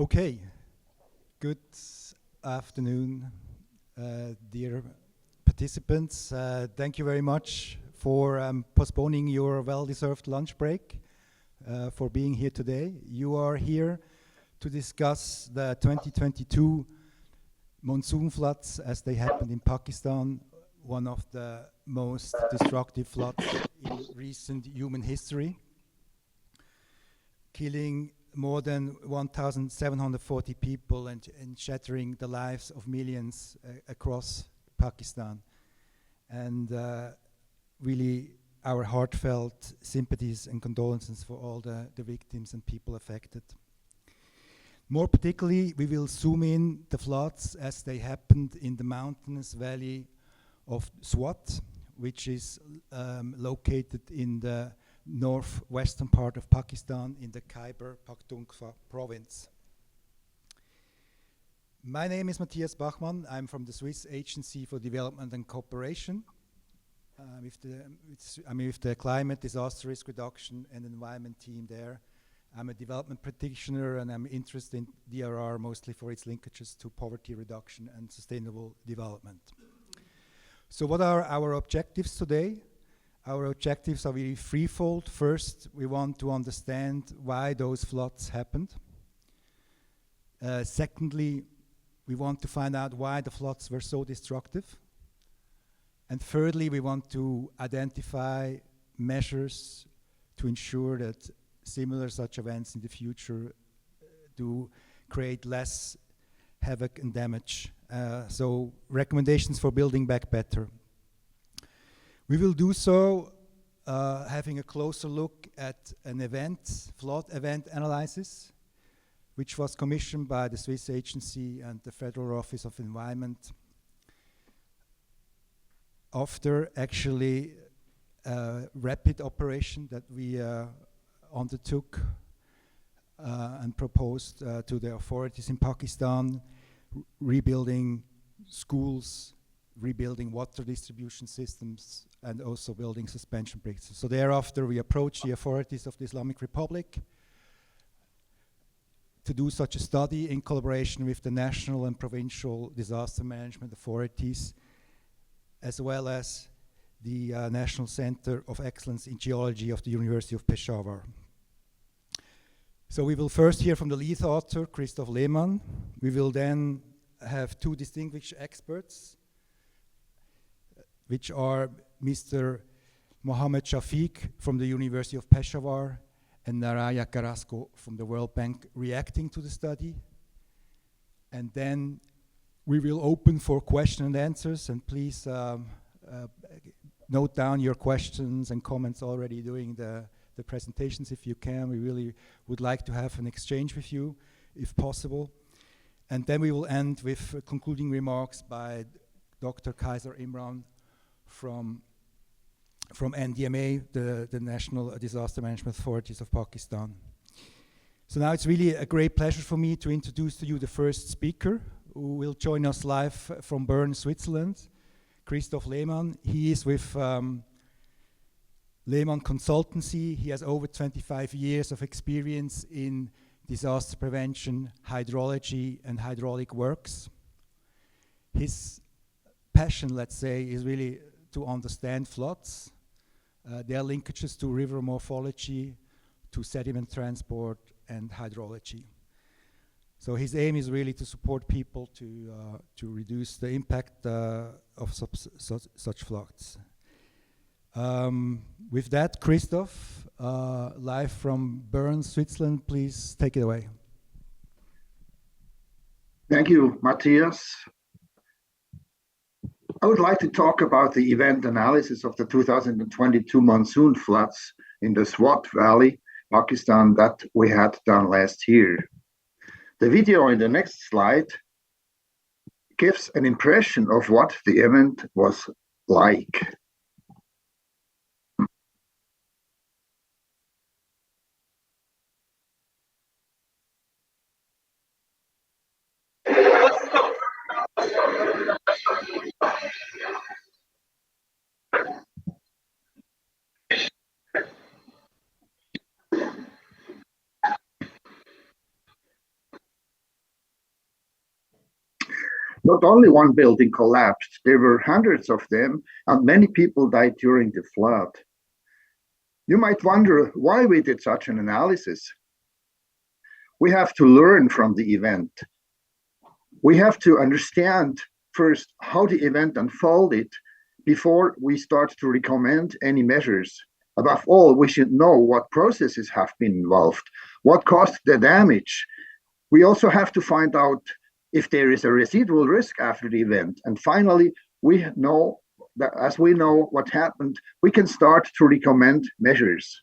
Okay, good afternoon, dear participants. Thank you very much for postponing your well-deserved lunch break, for being here today. You are here to discuss the 2022 monsoon floods as they happened in Pakistan, one of the most destructive floods in recent human history, killing more than 1,740 people and shattering the lives of millions across Pakistan. And really our heartfelt sympathies and condolences for all the victims and people affected. More particularly, we will zoom in the floods as they happened in the mountainous valley of Swat, which is located in the northwestern part of Pakistan in the Khyber Pakhtunkhwa Province. My name is Matthias Bachmann. I'm from the Swiss Agency for Development and Cooperation with the Climate, Disaster Risk Reduction and Environment team there. I'm a development practitioner and I'm interested in DRR mostly for its linkages to poverty reduction and sustainable development. So what are our objectives today? Our objectives are really threefold. First, we want to understand why those floods happened. Secondly, we want to find out why the floods were so destructive. And thirdly, we want to identify measures to ensure that similar such events in the future do create less havoc and damage. So recommendations for building back better. We will do so having a closer look at an flood event analysis, which was commissioned by the Swiss Agency and the Federal Office of Environment after actually a rapid operation that we undertook and proposed to the authorities in Pakistan, rebuilding schools, rebuilding water distribution systems, and also building suspension bridges. So thereafter, we approached the authorities of the Islamic Republic to do such a study in collaboration with the national and provincial disaster management authorities, as well as the National Center of Excellence in Geology of the University of Peshawar. So we will first hear from the lead author, Christoph Lehmann. We will then have two distinguished experts, which are Mr. Mohammed Shafiq from the University of Peshawar and Naraya Carrasco from the World Bank, reacting to the study. And then we will open for question and answers, and please note down your questions and comments already during the presentations if you can. We really would like to have an exchange with you if possible. And then we will end with concluding remarks by Dr. Kaiser Imran from NDMA, the National Disaster Management Authorities of Pakistan. So now it's really a great pleasure for me to introduce to you the first speaker, who will join us live from Bern, Switzerland, Christoph Lehmann. He is with Lehmann Consultancy. He has over 25 years of experience in disaster prevention, hydrology, and hydraulic works. His passion, let's say, is really to understand floods, their linkages to river morphology, to sediment transport, and hydrology. So his aim is really to support people to reduce the impact of such floods. With that, Christoph, live from Bern, Switzerland, please take it away. Thank you, Matthias. I would like to talk about the event analysis of the 2022 monsoon floods in the Swat Valley, Pakistan, that we had done last year. The video in the next slide gives an impression of what the event was like. Not only one building collapsed, there were hundreds of them, and many people died during the flood. You might wonder why we did such an analysis. We have to learn from the event. We have to understand first how the event unfolded before we start to recommend any measures. Above all, we should know what processes have been involved, what caused the damage. We also have to find out if there is a residual risk after the event. And finally, we know that as we know what happened, we can start to recommend measures.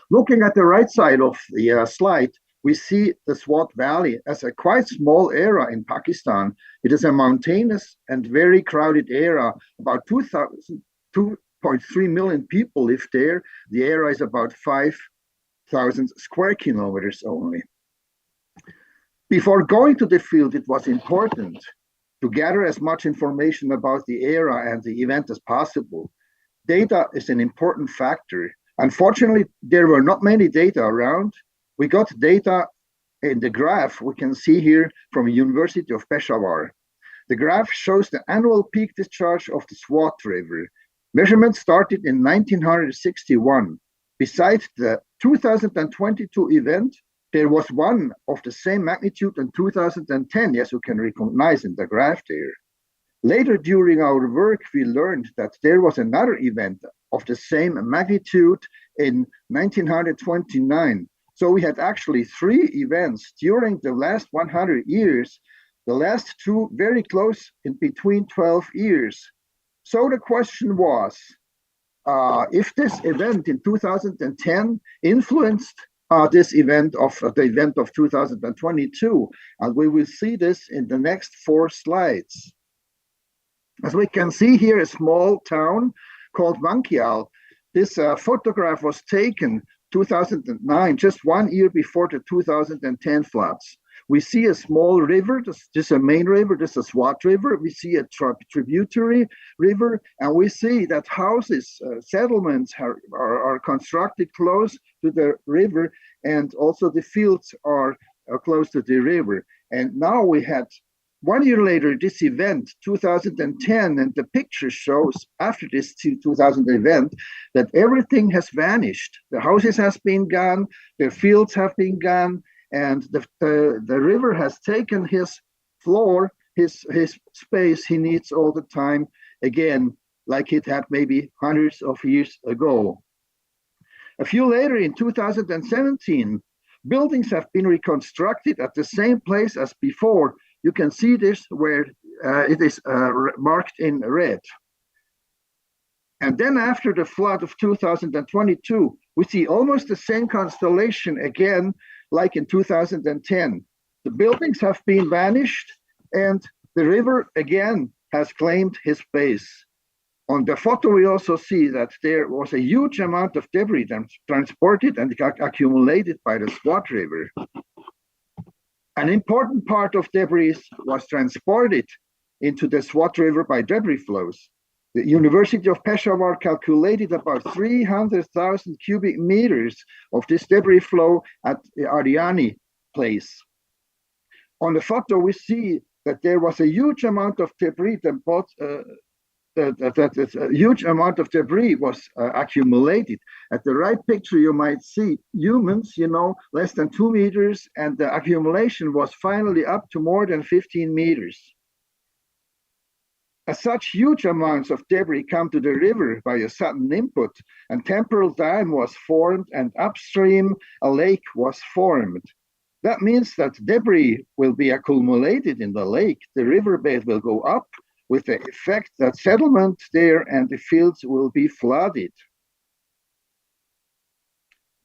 Looking at the right side of the slide, we see the Swat Valley as a quite small area in Pakistan. It is a mountainous and very crowded area. About 2.3 million people live there. The area is about 5,000 square kilometers only. Before going to the field, it was important to gather as much information about the area and the event as possible. Data is an important factor. Unfortunately, there were not many data around. We got data in the graph we can see here from the University of Peshawar. The graph shows the annual peak discharge of the Swat River. Measurements started in 1961. Besides the 2022 event, there was one of the same magnitude in 2010, as you can recognize in the graph there. Later during our work, we learned that there was another event of the same magnitude in 1929. So we had actually 3 events during the last 100 years, the last 2 very close in between 12 years. So the question was, if this event in 2010 influenced this event of the event of 2022, and we will see this in the next 4 slides. As we can see here, a small town called Vankial. This photograph was taken 2009, just 1 year before the 2010 floods. We see a small river, this is a main river, this is a Swat River. We see a tributary river, and we see that houses, settlements are constructed close to the river, and also the fields are close to the river. And now we had 1 year later, this event, 2010, and the picture shows after this 2000 event that everything has vanished. The houses has been gone, the fields have been gone, and the river has taken his floor, his space he needs all the time, again, like it had maybe hundreds of years ago. A few later, in 2017, buildings have been reconstructed at the same place as before. You can see this where it is marked in red. And then after the flood of 2022, we see almost the same constellation again, like in 2010. The buildings have been vanished, and the river again has claimed his space. On the photo, we also see that there was a huge amount of debris transported and accumulated by the Swat River. An important part of debris was transported into the Swat River by debris flows. The University of Peshawar calculated about 300,000 cubic meters of this debris flow at the Ariani place. On the photo, we see that there was a huge amount of debris a huge amount of debris was accumulated. At the right picture, you might see humans, less than 2 meters, and the accumulation was finally up to more than 15 meters. As such huge amounts of debris come to the river by a sudden input, and temporal dam was formed, and upstream a lake was formed. That means that debris will be accumulated in the lake. The riverbed will go up, with the effect that settlement there and the fields will be flooded.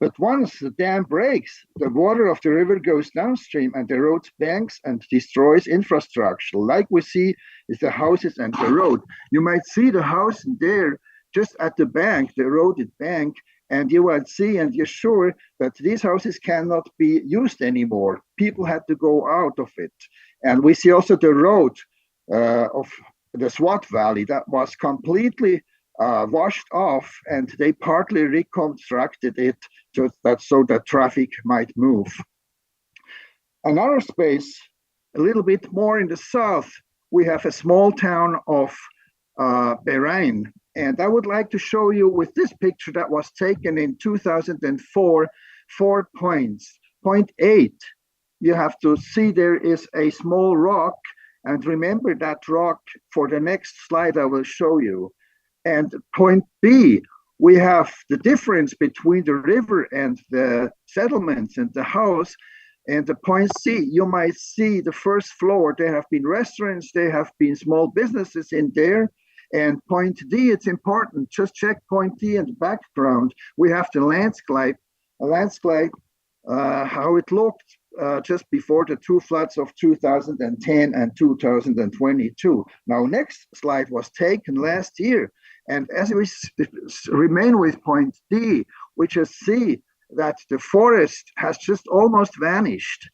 But once the dam breaks, the water of the river goes downstream and erodes banks and destroys infrastructure, like we see is the houses and the road. You might see the house there just at the bank, the eroded bank, and you will see and you're sure that these houses cannot be used anymore. People had to go out of it. And we see also the road of the Swat Valley that was completely washed off, and they partly reconstructed it so that traffic might move. Another space, a little bit more in the south, we have a small town of Bahrain. And I would like to show you with this picture that was taken in 2004, 4 points. Point 8, you have to see there is a small rock, and remember that rock for the next slide I will show you. And point B, we have the difference between the river and the settlements and the house. And the point C, you might see the first floor, there have been restaurants, there have been small businesses in there. And point D, it's important, just check point D in the background. We have the landscape, how it looked just before the two floods of 2010 and 2022. Now, next slide was taken last year. And as we remain with point D, we just see that the forest has just almost vanished.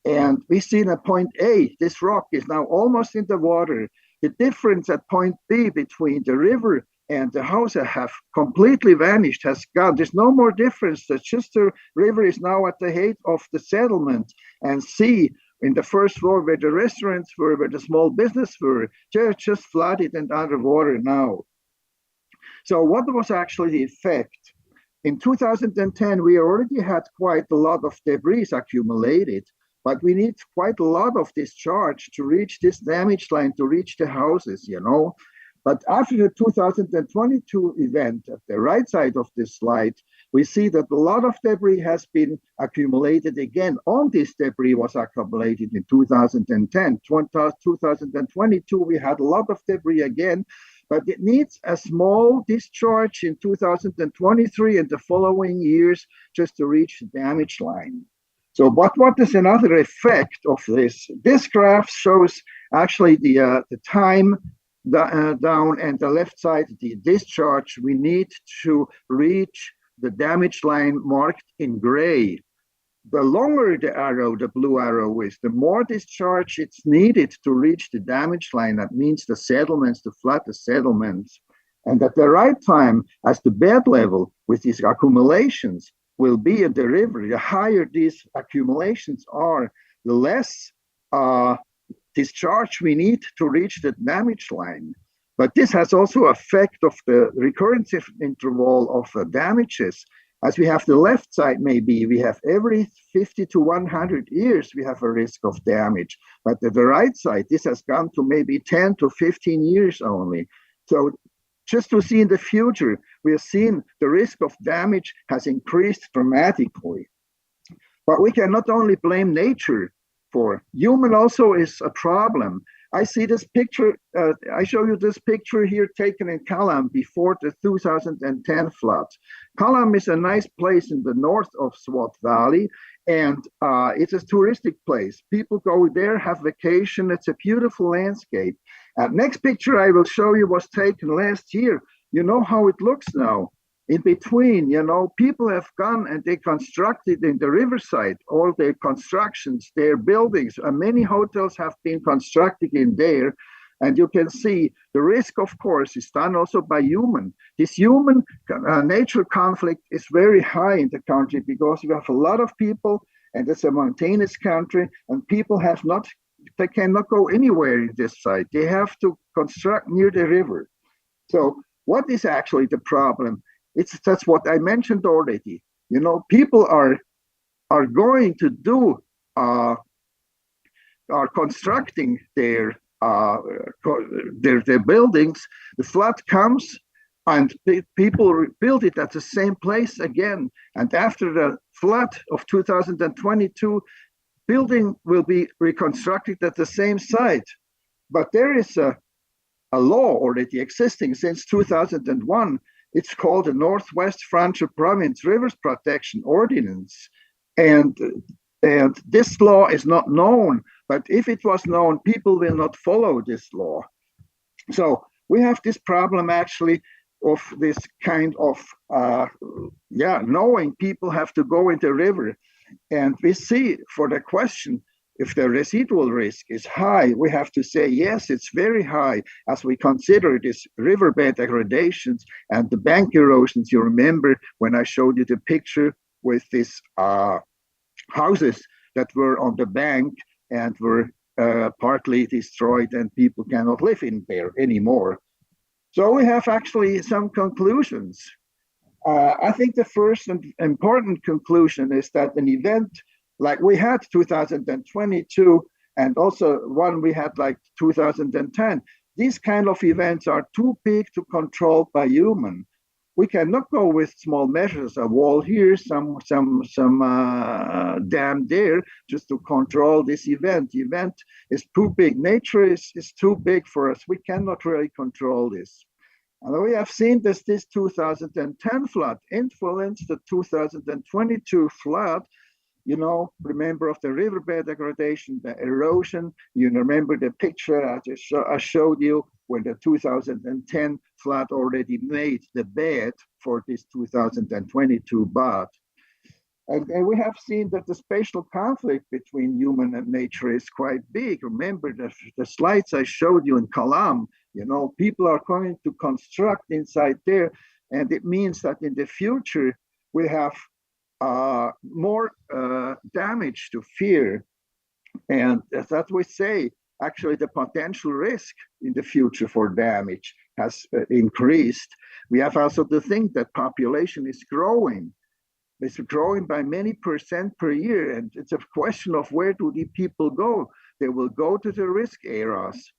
And we see at point A, this rock is now almost in the water. The difference at point B between the river and the house have completely vanished, has gone. There's no more difference. It's just the river is now at the height of the settlement. And C, in the first floor where the restaurants were, where the small business were, they're just flooded and underwater now. So what was actually the effect? In 2010, we already had quite a lot of debris accumulated, but we need quite a lot of discharge to reach this damage line, to reach the houses, you know. But after the 2022 event, at the right side of this slide, we see that a lot of debris has been accumulated again. All this debris was accumulated in 2010. 2022, we had a lot of debris again, but it needs a small discharge in 2023 and the following years just to reach the damage line. So what is another effect of this? This graph shows actually the time down, and the left side, the discharge we need to reach the damage line marked in gray. The longer the arrow, the blue arrow is, the more discharge it's needed to reach the damage line. That means the settlements, to flood the settlements. And at the right time, as the bed level with these accumulations will be in the river, the higher these accumulations are, the less discharge we need to reach the damage line. But this has also effect of the recurrence interval of damages. As we have the left side, maybe we have every 50 to 100 years, we have a risk of damage. But at the right side, this has gone to maybe 10 to 15 years only. So just to see in the future, we have seen the risk of damage has increased dramatically. But we can not only blame nature for, human also is a problem. I see this picture, I show you this picture here taken in Kalam before the 2010 floods. Kalam is a nice place in the north of Swat Valley, and it's a touristic place. People go there, have vacation. It's a beautiful landscape. Next picture I will show you was taken last year. You know how it looks now. In between, you know, people have gone and they constructed in the riverside, all their constructions, their buildings, and many hotels have been constructed in there. And you can see the risk, of course, is done also by human. This human nature conflict is very high in the country because we have a lot of people, and it's a mountainous country, and people have not, they cannot go anywhere in this side. They have to construct near the river. So what is actually the problem? That's what I mentioned already. You know, people are going to do are constructing their buildings. The flood comes, and people rebuild it at the same place again. And after the flood of 2022, building will be reconstructed at the same site. But there is a law already existing since 2001. It's called the Northwest Khyber Province Rivers Protection Ordinance. And this law is not known, but if it was known, people will not follow this law. So we have this problem actually of this kind of, knowing people have to go in the river. And we see for the question, if the residual risk is high, we have to say, yes, it's very high as we consider this riverbed degradations and the bank erosions. You remember when I showed you the picture with these houses that were on the bank and were partly destroyed and people cannot live in there anymore. So we have actually some conclusions. I think the first and important conclusion is that an event like we had 2022 and also one we had like 2010, these kind of events are too big to control by human. We cannot go with small measures, a wall here, some dam there, just to control this event. The event is too big. Nature is too big for us. We cannot really control this. And we have seen that this 2010 flood influenced the 2022 flood. You know, remember of the riverbed degradation, the erosion. You remember the picture I showed you when the 2010 flood already made the bed for this 2022 bud. And we have seen that the spatial conflict between human and nature is quite big. Remember the slides I showed you in Kalam, you know, people are going to construct inside there. And it means that in the future, we have more damage to fear. And as we say, actually the potential risk in the future for damage has increased. We have also to think that population is growing. It's growing by many percent per year. And it's a question of where do the people go? They will go to the risk areas.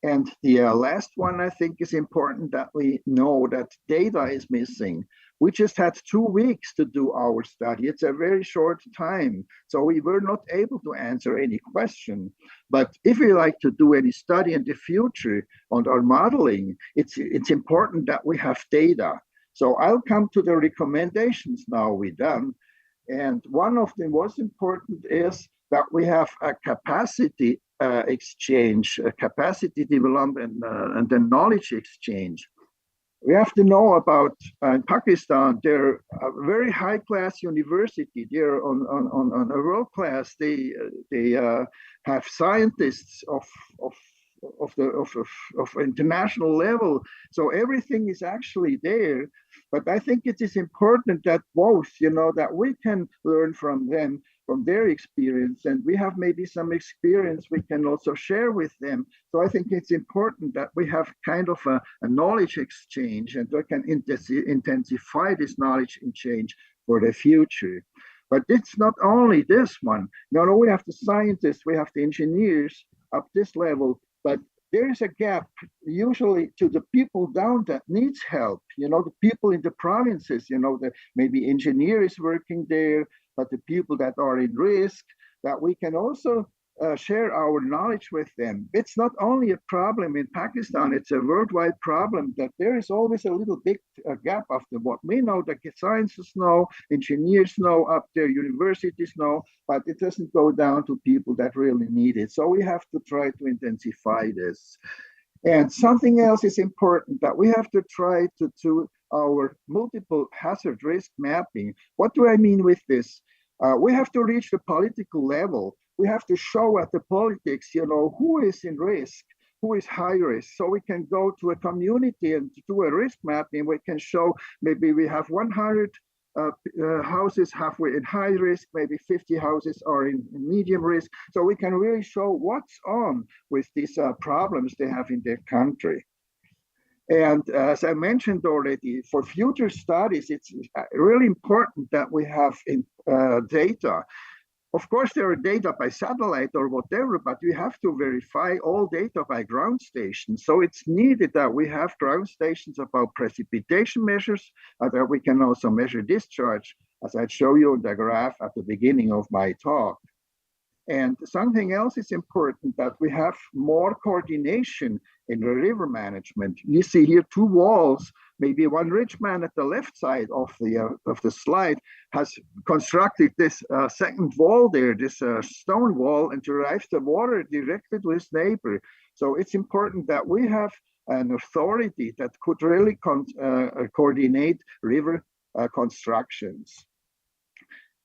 And the last one, I think, is important that we know that data is missing. We just had 2 weeks to do our study. It's a very short time. So we were not able to answer any question. But if we like to do any study in the future on our modeling, it's important that we have data. So I'll come to the recommendations now we're done. And one of the most important is that we have a capacity exchange, capacity development, and the knowledge exchange. We have to know about in Pakistan, they're a very high-class university. They're on a world class. They have scientists of international level. So everything is actually there. But I think it is important that both, you know, that we can learn from them, from their experience, and we have maybe some experience we can also share with them. So I think it's important that we have kind of a knowledge exchange, and we can intensify this knowledge exchange for the future. But it's not only this one. No, we have the scientists, we have the engineers up this level, but there is a gap usually to the people down that needs help. You know, the people in the provinces, you know, maybe engineer is working there, but the people that are in risk, that we can also share our knowledge with them. It's not only a problem in Pakistan, it's a worldwide problem that there is always a little big gap after what we know, that scientists know, engineers know up there, universities know, but it doesn't go down to people that really need it. So we have to try to intensify this. And something else is important, that we have to try to do our multiple hazard risk mapping. What do I mean with this? We have to reach the political level. We have to show at the politics, you know, who is in risk, who is high risk. So we can go to a community and do a risk mapping. We can show maybe we have 100 houses halfway in high risk, maybe 50 houses are in medium risk. So we can really show what's on with these problems they have in their country. And as I mentioned already, for future studies, it's really important that we have data. Of course, there are data by satellite or whatever, but we have to verify all data by ground stations. So it's needed that we have ground stations about precipitation measures, that we can also measure discharge, as I show you in the graph at the beginning of my talk. And something else is important, that we have more coordination in the river management. You see here 2 walls, maybe one rich man at the left side of the slide has constructed this second wall there, this stone wall, and derives the water directly to his neighbor. So it's important that we have an authority that could really coordinate river constructions.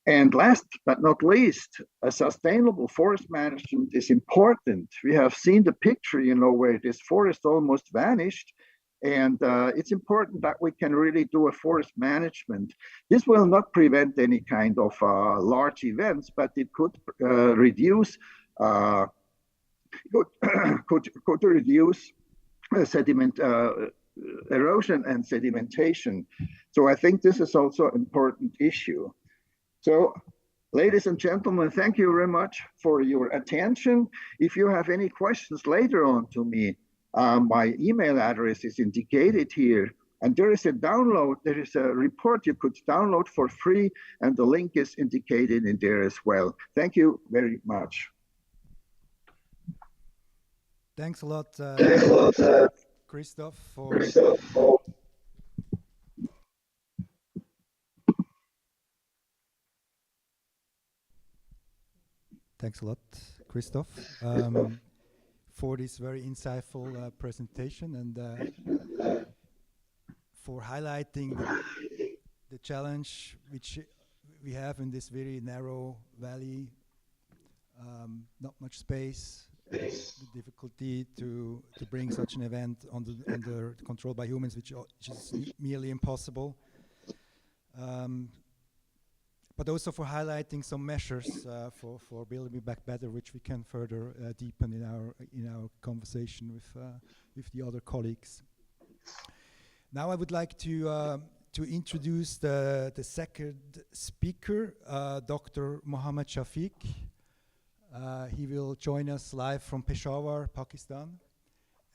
And last but not least, a sustainable forest management is important. We have seen the picture, you know, where this forest almost vanished. And it's important that we can really do a forest management. This will not prevent any kind of large events, but it could reduce could reduce sediment erosion and sedimentation. So I think this is also an important issue. So, ladies and gentlemen, thank you very much for your attention. If you have any questions later on to me, my email address is indicated here. And there is a download, there is a report you could download for free, and the link is indicated in there as well. Thank you very much. Thanks a lot, Christoph, Thanks a lot, Christoph, for this very insightful presentation and for highlighting the challenge which we have in this very narrow valley, not much space, the difficulty to bring such an event under control by humans, which is nearly impossible. But also for highlighting some measures for building back better, which we can further deepen in our conversation with the other colleagues. Now I would like to introduce the second speaker, Dr. Mohammad Shafiq. He will join us live from Peshawar, Pakistan.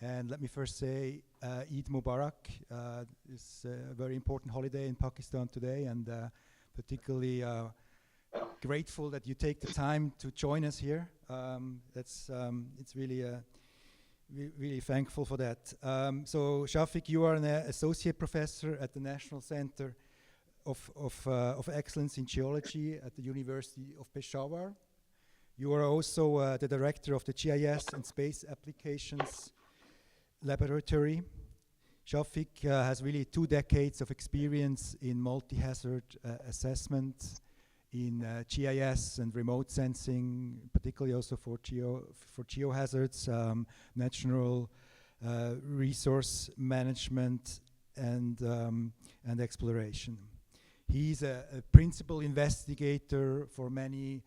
And let me first say Eid Mubarak. It's a very important holiday in Pakistan today, and particularly grateful that you take the time to join us here. It's really really thankful for that. So Shafiq, you are an associate professor at the National Center of Excellence in Geology at the University of Peshawar. You are also the director of the GIS and Space Applications Laboratory. Shafiq has really 2 decades of experience in multi-hazard assessment, in GIS and remote sensing, particularly also for geohazards, natural resource management, and exploration. He's a principal investigator for many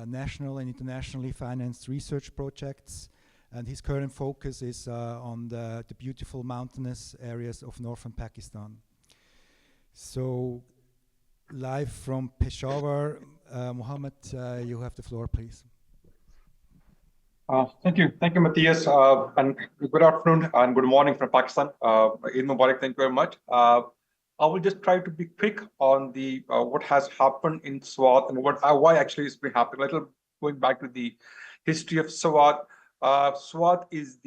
national and internationally financed research projects, and his current focus is on the beautiful mountainous areas of northern Pakistan. So, live from Peshawar, Mohammed, you have the floor, please. Thank you, Matthias, and good afternoon and good morning from Pakistan. Eid Mubarak, thank you very much. I will just try to be quick on the what has happened in Swat and why actually it's been happening. A little going back to the history of Swat. Swat is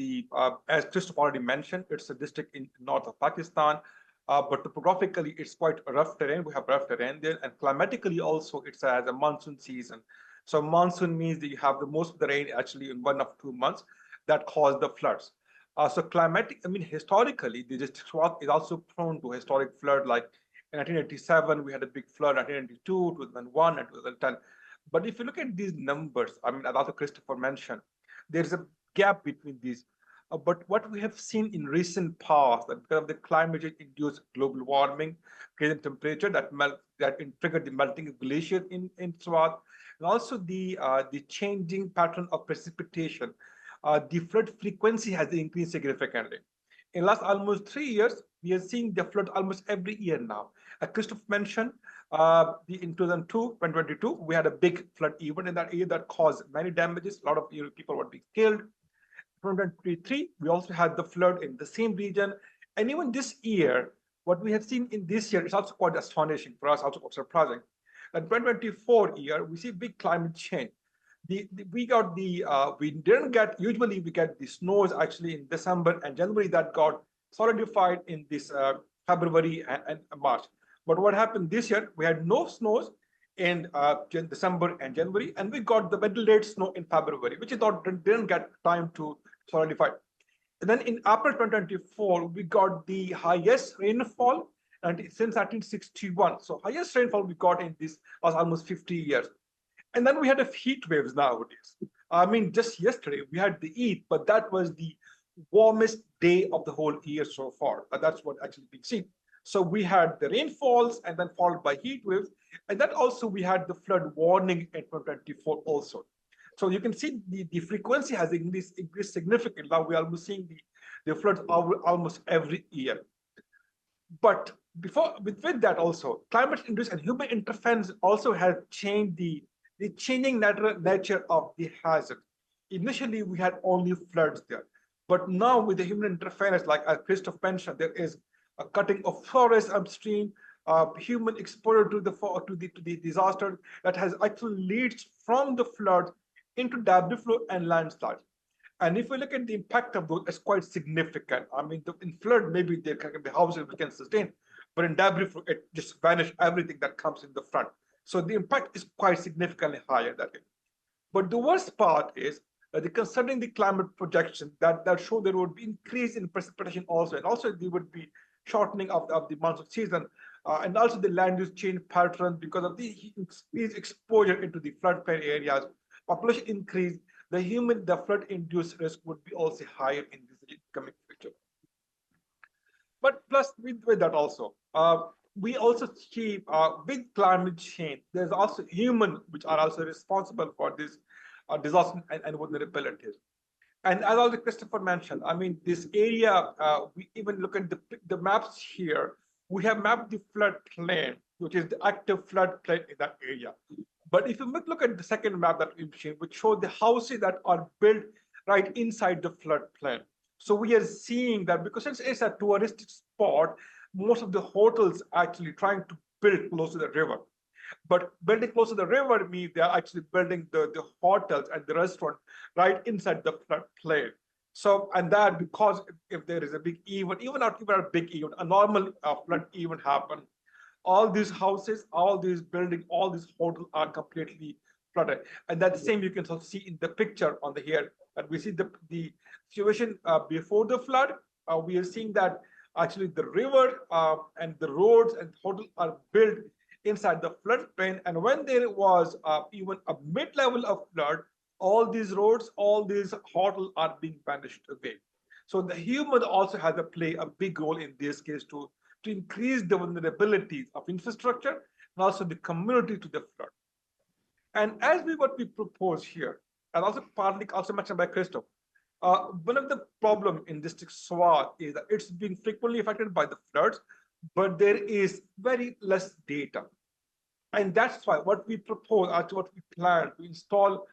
as Christoph already mentioned, it's a district in north of Pakistan, but topographically it's quite rough terrain. We have rough terrain there, and climatically also it's a monsoon season. So monsoon means that you have the most of the rain actually in 1 of 2 months that cause the floods. So climatic, historically, the district Swat is also prone to historic flood. Like in 1987, we had a big flood, 1992, 2001, and 2010. But if you look at these numbers, as also Christopher mentioned, there's a gap between these. But what we have seen in recent past, that because of the climate change-induced global warming, increasing temperature that triggered the melting of glaciers in Swat, and also the changing pattern of precipitation, the flood frequency has increased significantly. In the last almost 3 years, we are seeing the flood almost every year now. As Christoph mentioned, in 2022, we had a big flood event in that year that caused many damages. A lot of people were being killed. 2023, we also had the flood in the same region. And even this year, what we have seen in this year is also quite astonishing for us, also quite surprising. In 2024 year, we see big climate change. We didn't get, usually we get the snows actually in December and January that got solidified in this February and March. But what happened this year, we had no snows in December and January, and we got the very late snow in February, which didn't get time to solidify. And then in April 2024, we got the highest rainfall since 1961. So highest rainfall we got in this was almost 50 years. And then we had a heat waves nowadays. Just yesterday we had the Eid, but that was the warmest day of the whole year so far. That's what actually been seen. So we had the rainfalls and then followed by heat waves. And then also we had the flood warning in 2024 also. So you can see the frequency has increased significantly. Now we are almost seeing the floods almost every year. But with that also, climate-induced and human interference also has changed the changing nature of the hazard. Initially, we had only floods there, but now with the human interference, like as Christoph mentioned, there is a cutting of forests upstream, human exposure to the disaster that has actually leads from the flood into debris flow and landslides. And if we look at the impact of those, it's quite significant. I mean, in flood, maybe there can be houses we can sustain, but in debris flow, it just vanishes everything that comes in the front. So the impact is quite significantly higher that way. But the worst part is concerning the climate projection that show there would be increase in precipitation also, and also there would be shortening of the monsoon season, and also the land use change pattern because of the increased exposure into the floodplain areas, population increase, the flood-induced risk would be also higher in this coming future. But plus with that also, we also see with climate change, there's also human which are also responsible for this disaster and vulnerabilities. And as also Christopher mentioned, I mean, this area, we even look at the maps here, we have mapped the floodplain, which is the active floodplain in that area. But if you look at the second map that we've seen, which shows the houses that are built right inside the floodplain. So we are seeing that because it's a touristic spot, most of the hotels actually trying to build close to the river. But building close to the river means they are actually building the hotels and the restaurant right inside the floodplain. So, and that because if there is a big event, even not even a big event, a normal flood event happen, all these houses, all these buildings, all these hotels are completely flooded. And that's the same you can sort of see in the picture on the here. And we see the situation before the flood. We are seeing that actually the river and the roads and hotels are built inside the floodplain. And when there was even a mid-level of flood, all these roads, all these hotels are being vanished away. So the human also has to play a big role in this case to increase the vulnerabilities of infrastructure and also the community to the flood. And as what we propose here, and also partly also mentioned by Christoph, one of the problem in district Swat is that it's been frequently affected by the floods, but there is very less data. And that's why what we propose, actually what we plan to install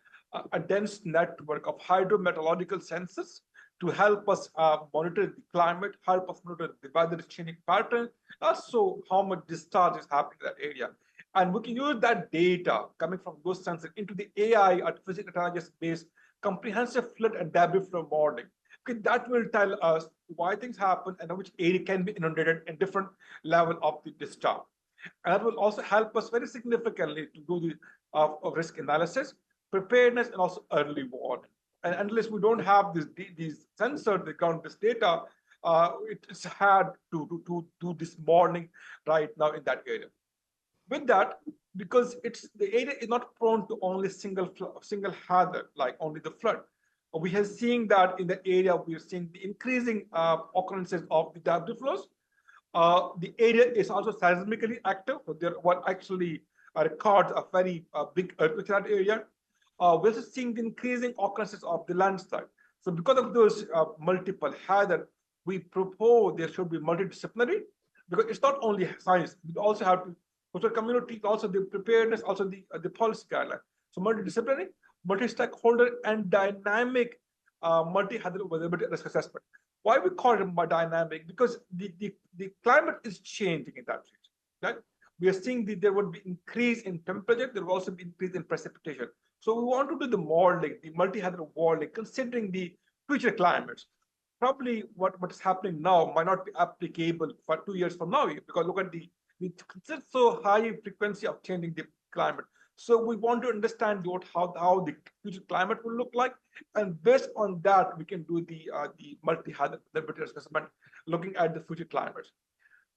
a dense network of hydrometeorological sensors to help us monitor the climate, help us monitor the weather changing pattern, also how much discharge is happening in that area. And we can use that data coming from those sensors into the AI, artificial intelligence-based comprehensive flood and debris flow modeling. Okay, that will tell us why things happen and which area can be inundated in different level of the discharge. And that will also help us very significantly to do the risk analysis, preparedness, and also early warning. And unless we don't have these sensors, this data, it's hard to do this modeling right now in that area. With that, because the area is not prone to only single hazard, like only the flood. We have seen that in the area, we are seeing the increasing occurrences of the debris flows. The area is also seismically active. So there were actually records of very big earthquakes in that area. We're also seeing the increasing occurrences of the landslide. So because of those multiple hazards, we propose there should be multidisciplinary, because it's not only science, we also have to social community, also the preparedness, also the policy guideline. So multidisciplinary, multi-stakeholder, and dynamic multi-hazard vulnerability risk assessment. Why we call it dynamic? Because the climate is changing in that region. Right? We are seeing that there would be increase in temperature, there will also be increase in precipitation. So we want to do the modeling, the multi-hazard modeling, considering the future climates. Probably what is happening now might not be applicable for 2 years from now, because look at the so high frequency of changing the climate. So we want to understand how the future climate will look like, and based on that, we can do the multi-hazard risk assessment, looking at the future climates.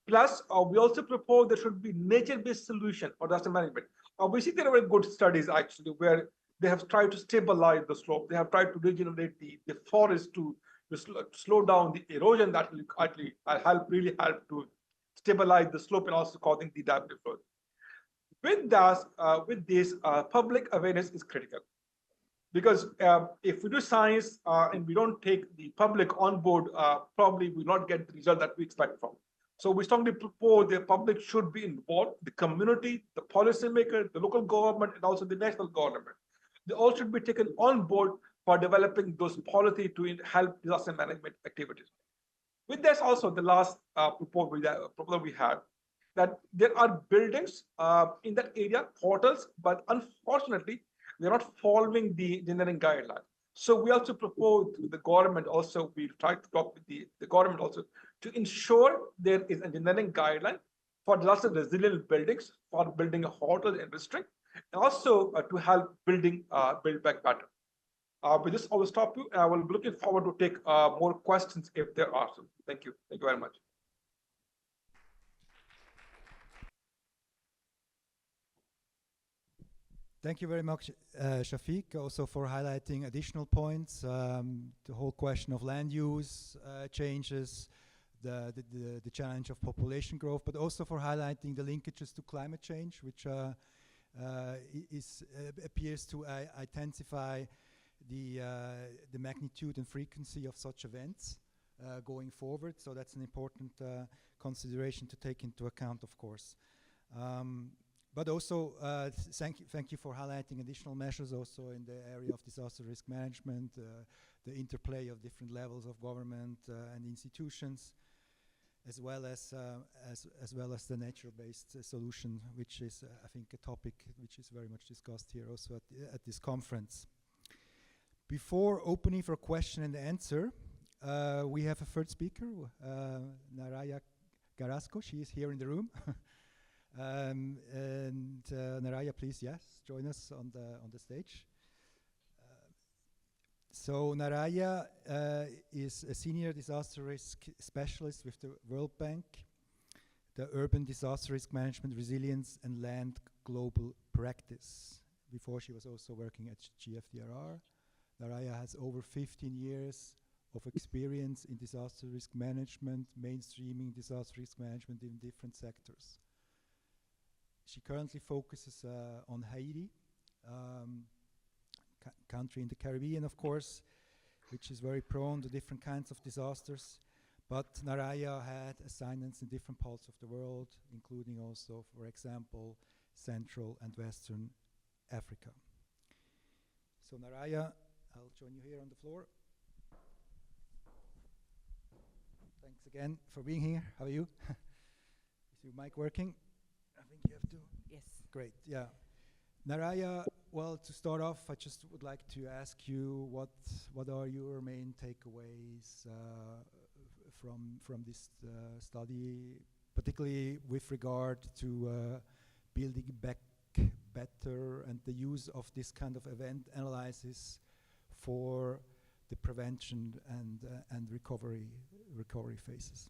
Plus, we also propose there should be nature-based solution for disaster management. We see there are very good studies actually where they have tried to stabilize the slope. They have tried to regenerate the forest to slow down the erosion that will actually really help to stabilize the slope and also causing the debris flow. With this, public awareness is critical. Because if we do science and we don't take the public on board, probably we will not get the result that we expect from. So we strongly propose the public should be involved, the community, the policymaker, the local government, and also the national government. They all should be taken on board for developing those policy to help disaster management activities. With this also, the last proposal we had, that there are buildings in that area, hotels, but unfortunately, they're not following the engineering guidelines. So we also propose to the government also, we try to talk with the government also to ensure there is engineering guideline for disaster resilient buildings, for building a hotel industry, and also to help building build back better. With this, I will stop you, and I will be looking forward to take more questions if there are some. Thank you. Thank you very much. Thank you very much, Shafiq, also for highlighting additional points. The whole question of land use changes, the challenge of population growth, but also for highlighting the linkages to climate change, which appears to intensify the magnitude and frequency of such events going forward. So that's an important consideration to take into account, of course. But also, thank you for highlighting additional measures also in the area of disaster risk management, the interplay of different levels of government and institutions, as well as the natural-based solution, which is, I think, a topic which is very much discussed here also at this conference. Before opening for question and answer, we have a third speaker, Naraya Garasco. She is here in the room. And Naraya, please, yes, join us on the stage. So Naraya is a senior disaster risk specialist with the World Bank, the Urban Disaster Risk Management, Resilience and Land Global Practice. Before, she was also working at GFDRR. Naraya has over 15 years of experience in disaster risk management, mainstreaming disaster risk management in different sectors. She currently focuses on Haiti, country in the Caribbean, of course, which is very prone to different kinds of disasters. But Naraya had assignments in different parts of the world, including also, for example, Central and Western Africa. So Naraya, I'll join you here on the floor. Thanks again for being here. How are you? Is your mic working? I think you have to. Yes. Great, yeah. Naraya, well, to start off, I just would like to ask you what are your main takeaways from this study, particularly with regard to building back better and the use of this kind of event analysis for the prevention and recovery phases.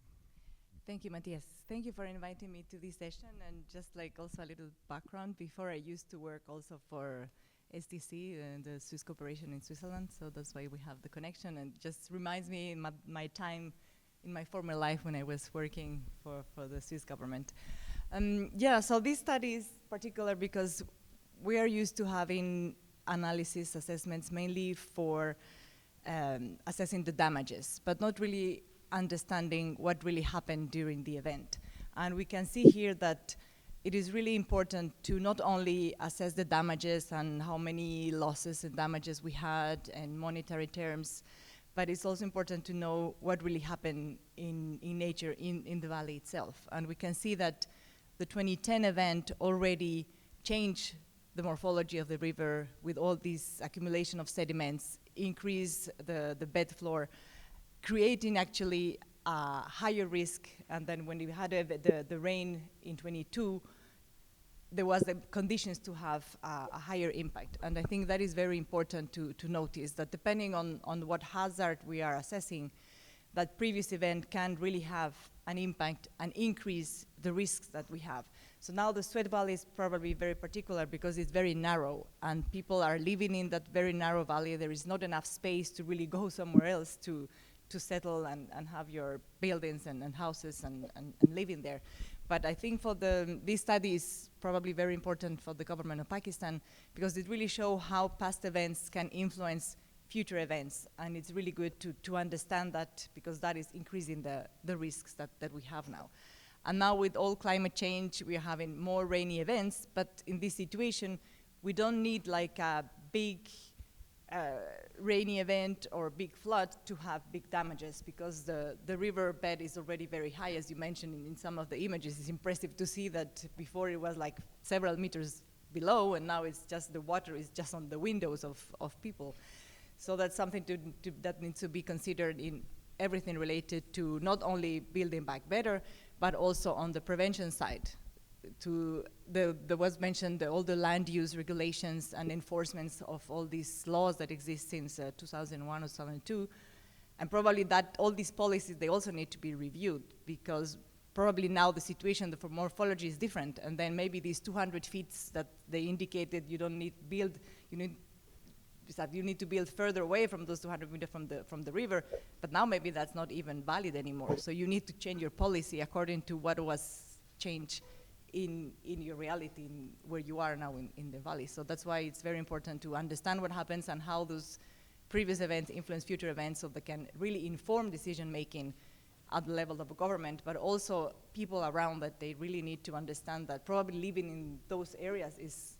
Thank you, Matthias. Thank you for inviting me to this session. And just like also a little background, before I used to work also for SDC and the Swiss Corporation in Switzerland. So that's why we have the connection, and just reminds me my time in my former life when I was working for the Swiss government. Yeah, so this study is particular because we are used to having analysis assessments mainly for assessing the damages, but not really understanding what really happened during the event. And we can see here that it is really important to not only assess the damages and how many losses and damages we had in monetary terms, but it's also important to know what really happened in nature, in the valley itself. And we can see that the 2010 event already changed the morphology of the river with all this accumulation of sediments, increase the bed floor, creating actually a higher risk. And then when we had the rain in 22, there was the conditions to have a higher impact. And I think that is very important to notice, that depending on what hazard we are assessing, that previous event can really have an impact and increase the risks that we have. So now the Swat Valley is probably very particular because it's very narrow, and people are living in that very narrow valley. There is not enough space to really go somewhere else to settle and have your buildings and houses and living there. But I think for this study is probably very important for the government of Pakistan because it really shows how past events can influence future events. And it's really good to understand that because that is increasing the risks that we have now. And now with all climate change, we're having more rainy events, but in this situation, we don't need like a big rainy event or big flood to have big damages because the river bed is already very high, as you mentioned in some of the images. It's impressive to see that before it was like several meters below, and now it's just the water is just on the windows of people. So that's something that needs to be considered in everything related to not only building back better, but also on the prevention side. There was mentioned all the land use regulations and enforcements of all these laws that exist since 2001 or 2002. And probably that all these policies, they also need to be reviewed because probably now the situation for morphology is different. And then maybe these 200 feet that they indicated you don't need build, you need to build further away from those 200 meters from the river, but now maybe that's not even valid anymore. So you need to change your policy according to what was changed in your reality, where you are now in the valley. So that's why it's very important to understand what happens and how those previous events influence future events so they can really inform decision-making at the level of a government, but also people around that they really need to understand that probably living in those areas is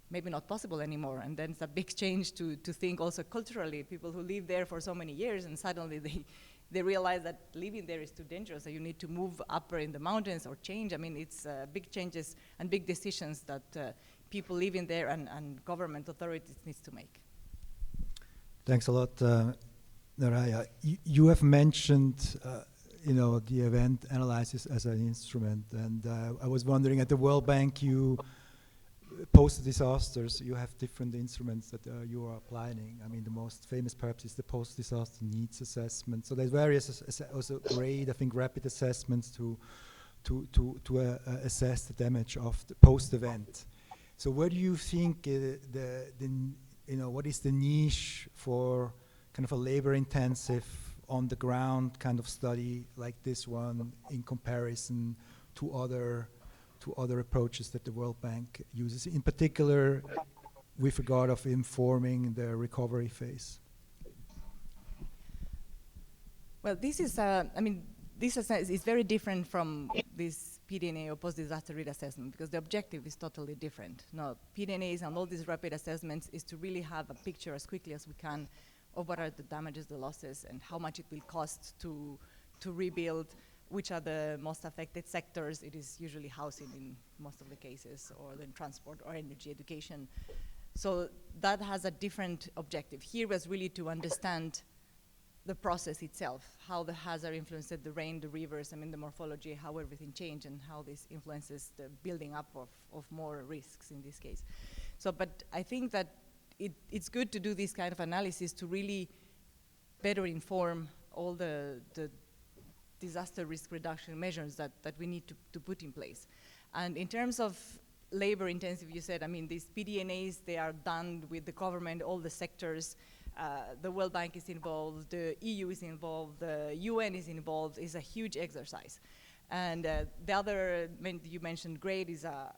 maybe not possible anymore. And then it's a big change to think also culturally, people who live there for so many years and suddenly they realize that living there is too dangerous, so you need to move upper in the mountains or change. I mean, it's big changes and big decisions that people living there and government authorities needs to make. Thanks a lot, Naraya. You have mentioned the event analysis as an instrument, and I was wondering, at the World Bank, post-disasters, you have different instruments that you are applying. I mean, the most famous perhaps is the post-disaster needs assessment. So there's various also great, I think, rapid assessments to assess the damage of the post-event. So where do you think what is the niche for kind of a labor-intensive, on-the-ground kind of study like this one in comparison to other approaches that the World Bank uses, in particular with regard of informing the recovery phase? Well, this is, this is very different from this PDNA or post-disaster risk assessment because the objective is totally different. Now, PDNAs and all these rapid assessments is to really have a picture as quickly as we can of what are the damages, the losses, and how much it will cost to rebuild, which are the most affected sectors. It is usually housing in most of the cases, or then transport or energy, education. So that has a different objective. Here was really to understand the process itself, how the hazard influenced the rain, the rivers, the morphology, how everything changed, and how this influences the building up of more risks in this case. So, but I think that it's good to do this kind of analysis to really better inform all the disaster risk reduction measures that we need to put in place. And in terms of labor intensive, you said, these PDNAs, they are done with the government, all the sectors. The World Bank is involved, the EU is involved, the UN is involved. It's a huge exercise. And the other, you mentioned GRADE is a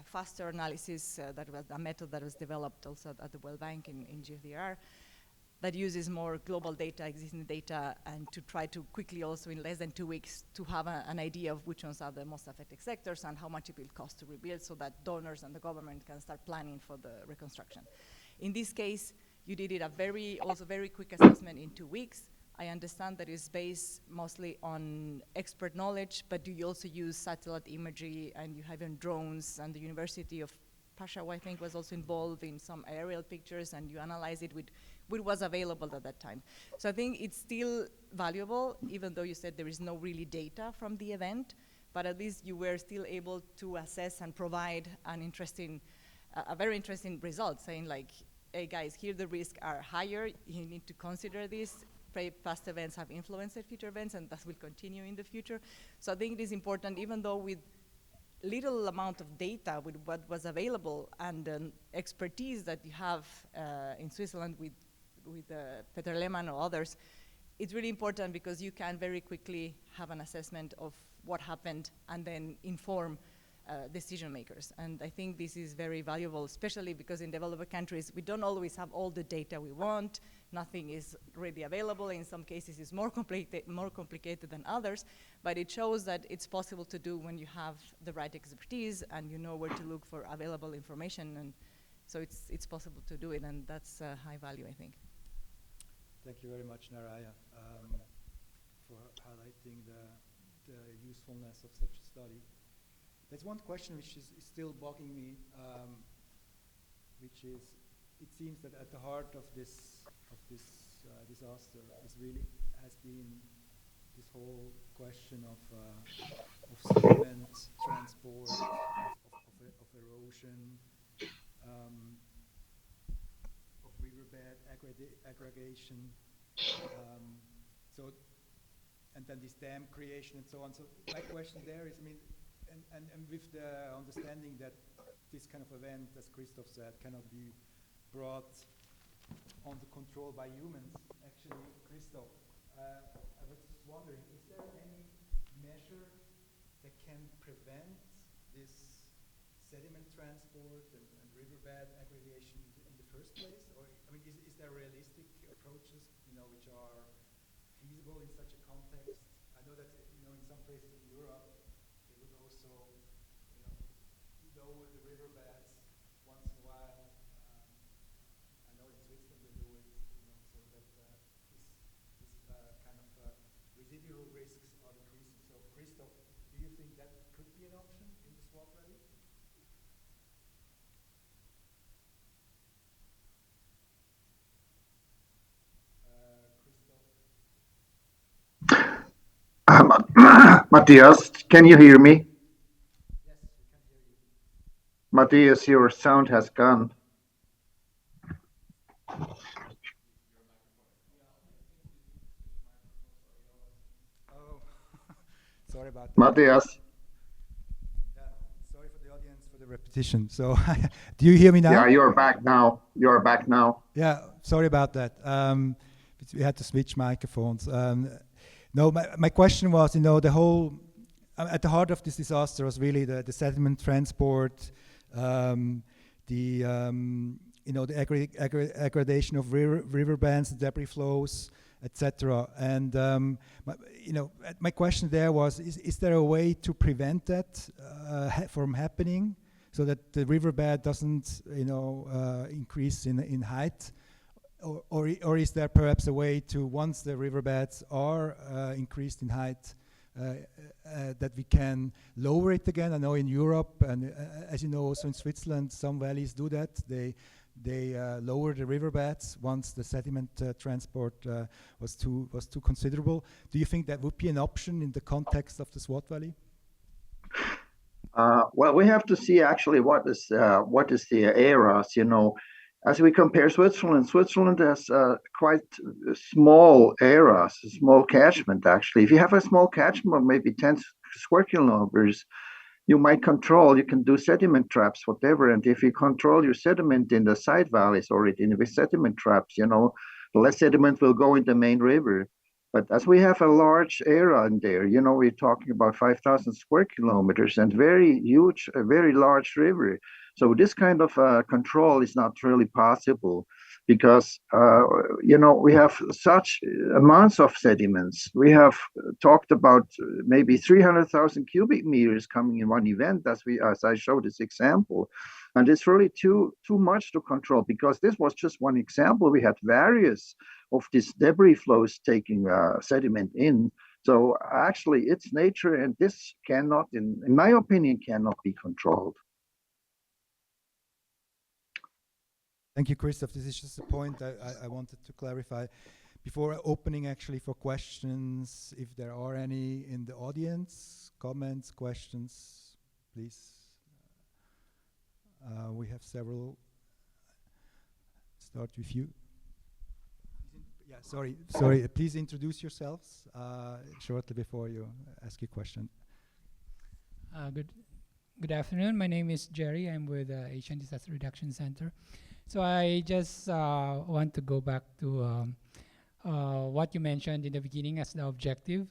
faster analysis, that was a method that was developed also at the World Bank in GFDR, that uses more global data, existing data, and to try to quickly also in less than 2 weeks to have an idea of which ones are the most affected sectors and how much it will cost to rebuild so that donors and the government can start planning for the reconstruction. In this case, you did it also very quick assessment in 2 weeks. I understand that it's based mostly on expert knowledge, but do you also use satellite imagery, and you have drones, and the University of Peshawar, I think, was also involved in some aerial pictures, and you analyze it with what was available at that time. So I think it's still valuable, even though you said there is no really data from the event, but at least you were still able to assess and provide a very interesting result, saying like, hey guys, here the risks are higher, you need to consider this. Past events have influenced future events, and that will continue in the future. So I think it is important, even though with little amount of data with what was available and expertise that you have in Switzerland with Peter Lehmann or others, it's really important because you can very quickly have an assessment of what happened and then inform decision makers. And I think this is very valuable, especially because in developed countries, we don't always have all the data we want. Nothing is readily available. In some cases, it's more complicated than others. But it shows that it's possible to do when you have the right expertise and you know where to look for available information. And so it's possible to do it, and that's high value, I think. Thank you very much, Naraya, for highlighting the usefulness of such a study. There's one question which is still bugging me, which is, it seems that at the heart of this disaster has been this whole question of sediment transport, of erosion, of riverbed aggregation, and then this dam creation and so on. So my question there is, I mean, and with the understanding that this kind of event, as Christoph said, cannot be brought under control by humans. Actually, Christoph, I was just wondering, is there any measure that can prevent this sediment transport and riverbed aggregation in the first place? Or, I mean, is there realistic approaches, which are feasible in such a context? I know that, in some places in Europe, they would also, lower the riverbeds once in a while. I know in Switzerland they do it, so that this kind of residual risks are decreasing. So, Christoph, do you think that could be an option in the Swat Valley? Matthias, can you hear me? Yes, we can hear you. Matthias, your sound has gone. Oh, sorry about that. Matthias? Yeah, sorry for the audience for the repetition. So, do you hear me now? Yeah, you're back now. You're back now. Yeah, sorry about that. We had to switch microphones. No, my question was, the whole, at the heart of this disaster was really the sediment transport, the aggradation of riverbeds, the debris flows, etc. And my question there was: is there a way to prevent that from happening, so that the riverbed doesn't, increase in height? Or is there perhaps a way to, once the riverbeds are increased in height, that we can lower it again? I know in Europe, and as you know, also in Switzerland, some valleys do that. They lower the riverbeds once the sediment transport was too considerable. Do you think that would be an option in the context of the Swat Valley? Well, we have to see actually what is the areas, As we compare Switzerland has quite small areas, small catchment actually. If you have a small catchment, maybe 10 square kilometers, you can do sediment traps, whatever. And if you control your sediment in the side valleys or with sediment traps, the less sediment will go in the main river. But as we have a large area in there, we're talking about 5,000 square kilometers and very huge, a very large river. So this kind of control is not really possible because, we have such amounts of sediments. We have talked about maybe 300,000 cubic meters coming in one event, as I showed this example. And it's really too much to control because this was just one example. We had various of these debris flows taking sediment in. So actually it's nature, and this cannot, in my opinion, cannot be controlled. Thank you, Christoph. This is just a point I wanted to clarify. Before opening actually for questions, if there are any in the audience, comments, questions, please. We have several. Start with you. Yeah, sorry. Please introduce yourselves shortly before you ask your question. Good afternoon. My name is Jerry. I'm with Asian Disaster Reduction Center. So I just want to go back to what you mentioned in the beginning as the objective.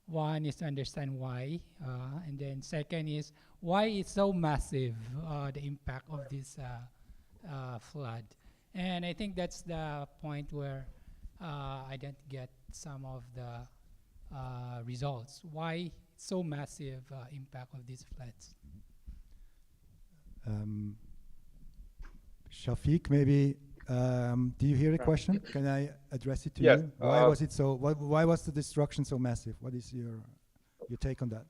One is to understand why, and then second is why it's so massive, the impact of this flood. And I think that's the point where I didn't get some of the results. Why so massive impact of these floods? Shafiq, maybe, do you hear the question? Can I address it to Yes, you? Why was it so? Why was the destruction so massive? What is your take on that?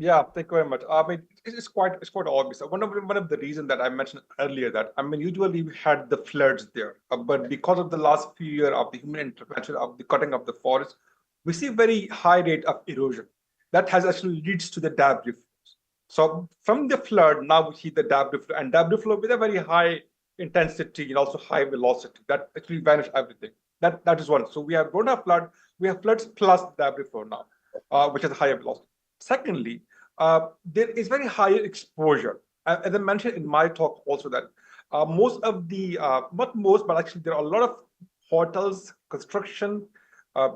Yeah, thank you very much. I mean, it's quite obvious. One of the reasons that I mentioned earlier that I mean, usually we had the floods there, but because of the last few years of the human intervention of the cutting of the forest, we see very high rate of erosion. That has actually leads to the debris flows. So from the flood, now we see the debris flow, and debris flow with a very high intensity and also high velocity that actually vanish everything. That is one. So we don't have flood, we have floods plus debris flow now, which is higher velocity. Secondly, there is very high exposure. As I mentioned in my talk also that most of the, not most, but actually there are a lot of hotels, construction,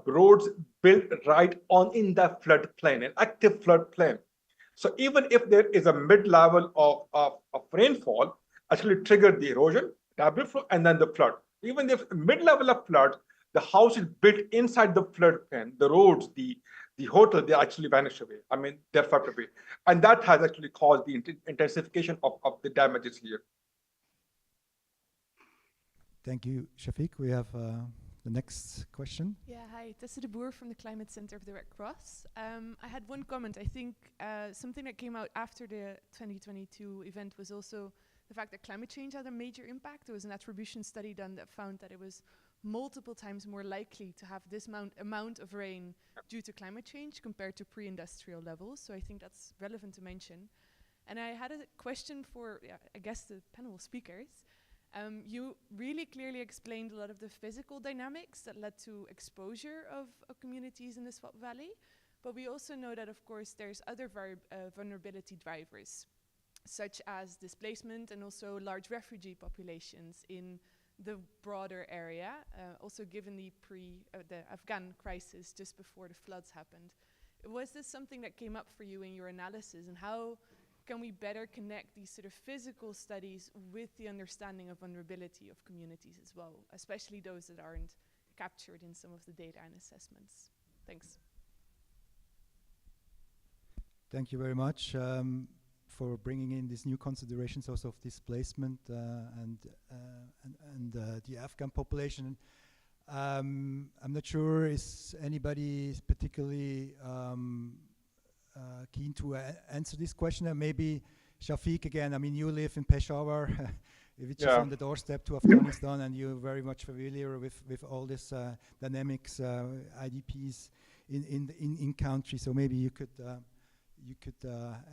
roads built right on in the floodplain, an active floodplain. So even if there is a mid-level of rainfall, actually trigger the erosion, debris flow, and then the flood. Even if mid-level of flood, the house is built inside the floodplain, the roads, the hotel, they actually vanish away. I mean, they're swept away. And that has actually caused the intensification of the damages here. Thank you, Shafiq. We have the next question. Yeah, hi, Tessa de Boer from the Climate Center of the Red Cross. I had one comment. I think something that came out after the 2022 event was also the fact that climate change had a major impact. There was an attribution study done that found that it was multiple times more likely to have this amount of rain due to climate change compared to pre-industrial levels. So I think that's relevant to mention. And I had a question for, I guess, the panel speakers. You really clearly explained a lot of the physical dynamics that led to exposure of communities in the Swat Valley. But we also know that, of course, there's other vulnerability drivers, such as displacement and also large refugee populations in the broader area, also given the Afghan crisis just before the floods happened. Was this something that came up for you in your analysis, and how can we better connect these sort of physical studies with the understanding of vulnerability of communities as well, especially those that aren't captured in some of the data and assessments? Thanks. Thank you very much for bringing in these new considerations also of displacement and the Afghan population. I'm not sure is anybody particularly keen to answer this question. Maybe Shafiq again. I mean, you live in Peshawar, which is on the doorstep to Afghanistan, and you're very much familiar with all this dynamics, IDPs in country. So maybe you could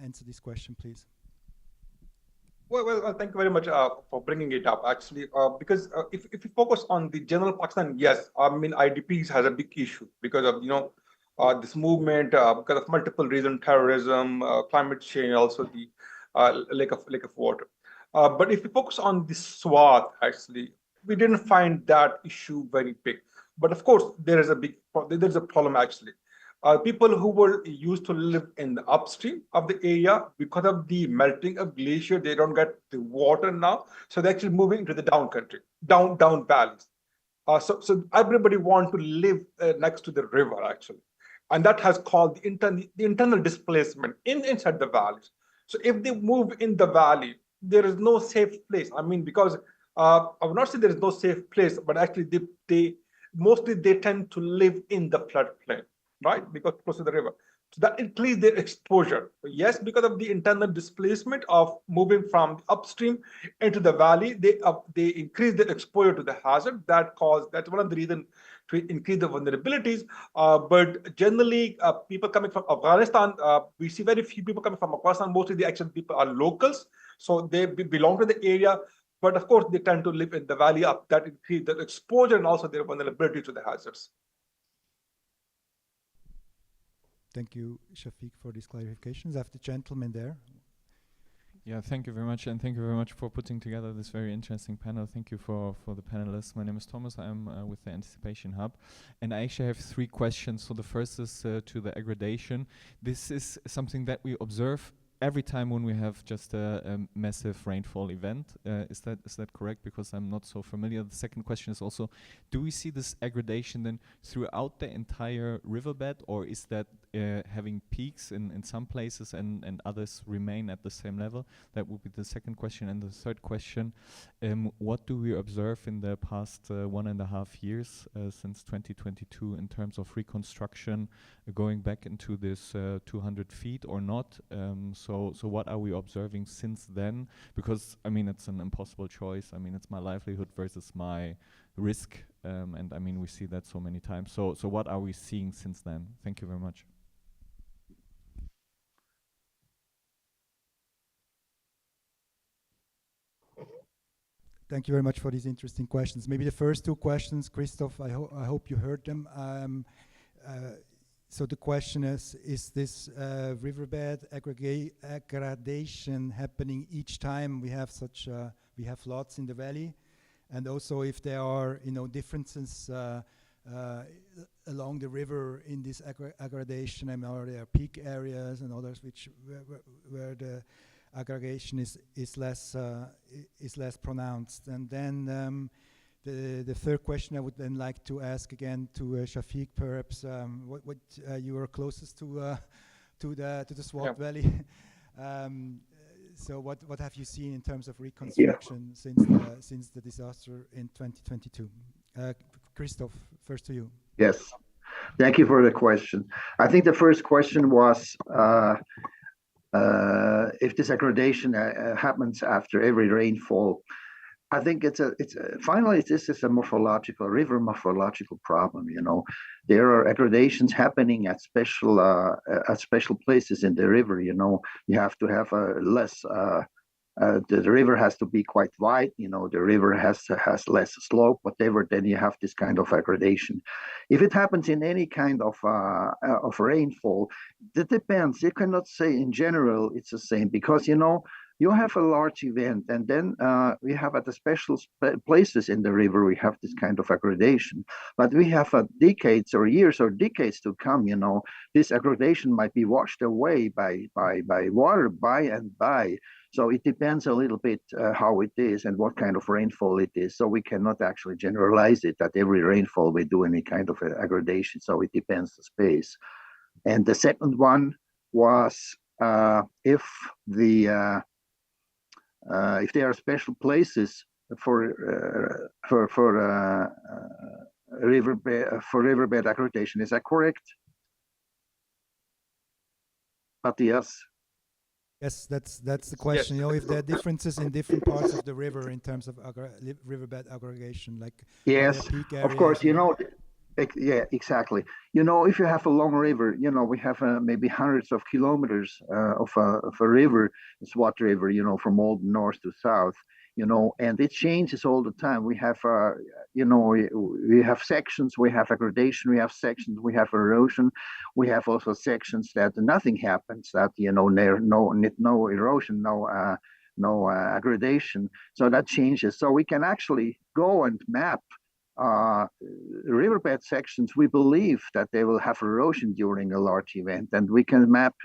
answer this question, please. Well, thank you very much for bringing it up, actually, because if you focus on the general Pakistan, yes, I mean, IDPs has a big issue because of, this movement, because of multiple reasons, terrorism, climate change, also the lack of water. But if you focus on the Swat, actually, we didn't find that issue very big. But of course, there's a problem, actually. People who were used to live in the upstream of the area, because of the melting of glacier, they don't get the water now. So they're actually moving into the down country, down valleys. So everybody wants to live next to the river, actually. And that has caused the internal displacement inside the valleys. So if they move in the valley, there is no safe place. I mean, because I would not say there is no safe place, but actually they mostly tend to live in the floodplain, right? Because close to the river. So that increases their exposure. So yes, because of the internal displacement of moving from the upstream into the valley, they increase their exposure to the hazard. That's one of the reasons to increase the vulnerabilities. But generally, people coming from Afghanistan, we see very few people coming from Afghanistan. Mostly the actual people are locals, so they belong to the area. But of course, they tend to live in the valley up. That increase their exposure and also their vulnerability to the hazards. Thank you, Shafiq, for these clarifications. I have the gentleman there. Yeah, thank you very much, and thank you very much for putting together this very interesting panel. Thank you for the panelists. My name is Thomas. I'm with the Anticipation Hub, and I actually have 3 questions. So the first is to the aggradation. This is something that we observe every time when we have just a massive rainfall event. Is that correct? Because I'm not so familiar. The second question is also, do we see this aggradation then throughout the entire riverbed, or is that having peaks in some places and others remain at the same level? That would be the second question. And the third question, what do we observe in the past 1.5 years since 2022 in terms of reconstruction, going back into this 200 feet or not? So what are we observing since then? Because, I mean, it's an impossible choice. I mean, it's my livelihood versus my risk. And I mean, we see that so many times. So what are we seeing since then? Thank you very much. Thank you very much for these interesting questions. Maybe the first 2 questions, Christoph, I hope you heard them. So the question is this riverbed aggradation happening each time we have we have floods in the valley? And also if there are, differences along the river in this aggradation, and are there peak areas and others where the aggregation is less pronounced? And then the third question I would then like to ask again to Shafiq, perhaps what you are closest to the Swat Valley. So what have you seen in terms of reconstruction since the disaster in 2022? Christoph, first to you. Yes, thank you for the question. I think the first question was if this aggradation happens after every rainfall. I think finally this is a river morphological problem. There are aggradations happening at special places in the river. You have to have the river has to be quite wide. The river has less slope, whatever. Then you have this kind of aggradation. If it happens in any kind of rainfall, that depends. You cannot say in general it's the same, because you have a large event, and then we have at the special places in the river, we have this kind of aggradation. But we have decades or years or decades to come. This aggradation might be washed away by water by and by. So it depends a little bit how it is and what kind of rainfall it is. So we cannot actually generalize it that every rainfall we do any kind of aggradation. So it depends the space. And the second one was if there are special places for riverbed aggradation. Is that correct? Matthias? Yes, that's the question. Yes. If there are differences in different parts of the river in terms of riverbed aggregation, like yes, peak areas. Of course, yeah, exactly. If you have a long river, we have maybe hundreds of kilometers of a river, Swat River, from old north to south, and it changes all the time. We have, we have sections, we have aggradation, we have sections, we have erosion, we have also sections that nothing happens, that no erosion, no aggradation. So that changes. So we can actually go and map riverbed sections. We believe that they will have erosion during a large event, and we can map